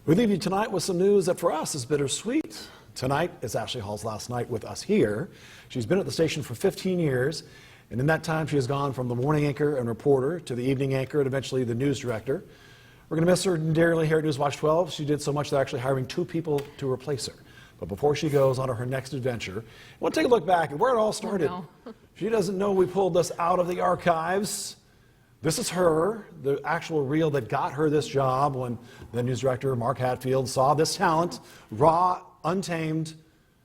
We leave you tonight with some news that for us is bittersweet. Tonight is Ashley Hall's last night with us here. She's been at the station for 15 years, and in that time she has gone from the morning anchor and reporter to the evening anchor and eventually the news director. We're going to miss her dearly here at NewsWatch 12. She did so much they're actually hiring 2 people to replace her. But before she goes on to her next adventure, I want to take a look back at where it all started. Oh, no. She doesn't know we pulled this out of the archives. This is her, the actual reel that got her this job when the news director, Mark Hatfield, saw this talent, raw, untamed,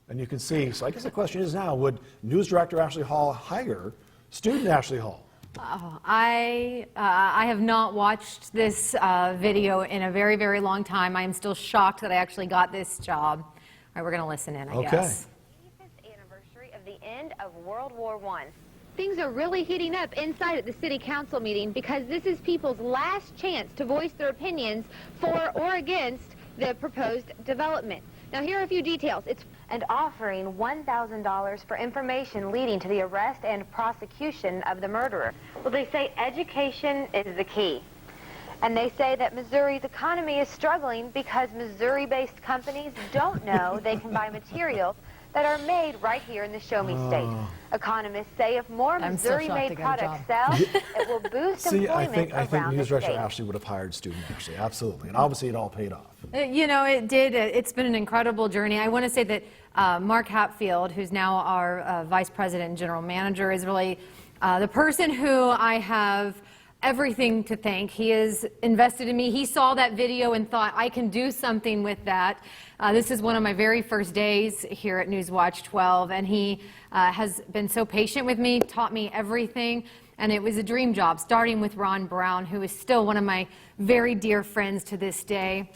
and you can see. So I guess the question is now, would news director Ashley Hall hire student Ashley Hall? I have not watched this video in a very, very long time. I am still shocked that I actually got this job. All right, we're going to listen in, I guess. 85th anniversary of the end of World War I. Things are really heating up inside at the city council meeting because this is people's last chance to voice their opinions for or against the proposed development. Now, here are a few details. It's offering $1,000 for information leading to the arrest and prosecution of the murderer. Well, they say education is the key. And they say that Missouri's economy is struggling because Missouri-based companies don't know they can buy materials that are made right here in the Show Me State. Economists say if more Missouri-made products sell, it will boost employment I think around news the director state. Ashley would have hired student Ashley, absolutely. And obviously it all paid off. You know, it did. It's been an incredible journey. I want to say that Mark Hatfield, who's now our vice president and general manager, is really the person who I have everything to thank. He has invested in me. He saw that video and thought, I can do something with that. This is one of my very first days here at NewsWatch 12, and he has been so patient with me, taught me everything, and it was a dream job, starting with Ron Brown, who is still one of my very dear friends to this day.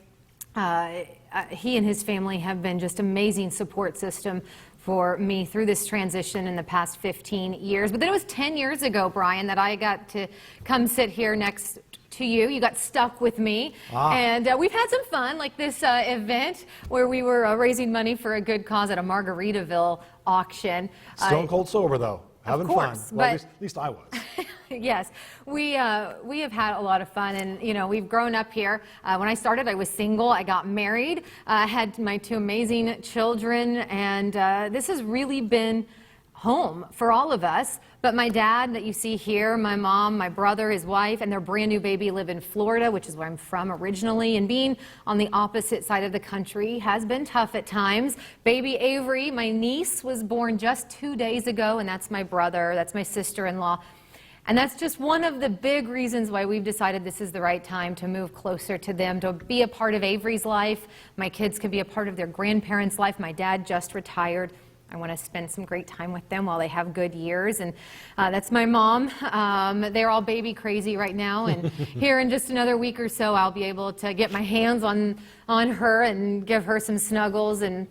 He and his family have been just amazing support system for me through this transition in the past 15 years. But then it was 10 years ago, Brian, that I got to come sit here next to you. You got stuck with me. And we've had some fun, like this event where we were raising money for a good cause at a Margaritaville auction. Stone cold sober, though. Having fun. Well, at least I was. Yes, we have had a lot of fun, and you know, we've grown up here. When I started, I was single. I got married. I had my 2 amazing children, and this has really been home for all of us. But my dad that you see here, my mom, my brother, his wife, and their brand new baby live in Florida, which is where I'm from originally. And being on the opposite side of the country has been tough at times. Baby Avery, my niece, was born just 2 days ago, and that's my brother, that's my sister-in-law. And that's just one of the big reasons why we've decided this is the right time to move closer to them, to be a part of Avery's life. My kids can be a part of their grandparents' life. My dad just retired. I want to spend some great time with them while they have good years. And that's my mom. They're all baby crazy right now. And here in just another week or so, I'll be able to get my hands on her and give her some snuggles and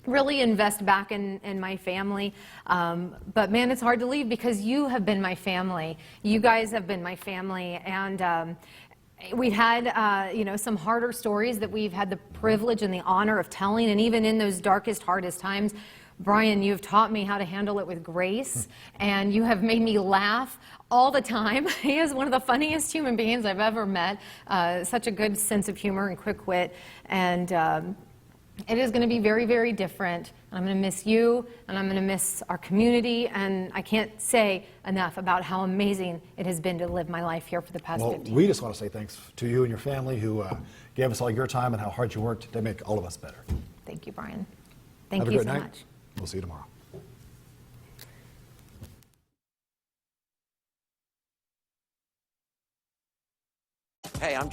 really invest back in my family. But man, it's hard to leave because you have been my family. You guys have been my family. And we've had, you know, some harder stories that we've had the privilege and the honor of telling. And even in those darkest, hardest times, Brian, you've taught me how to handle it with grace, and you have made me laugh all the time. He is one of the funniest human beings I've ever met. Such a good sense of humor and quick wit. And it is going to be very, very different. I'm going to miss you, and I'm going to miss our community, and I can't say enough about how amazing it has been to live my life here for the past 15 years. We just want to say thanks to you and your family who gave us all your time and how hard you worked to make all of us better. Thank you, Brian. Thank Have you a great so night. much. We'll see you tomorrow. Hey, I'm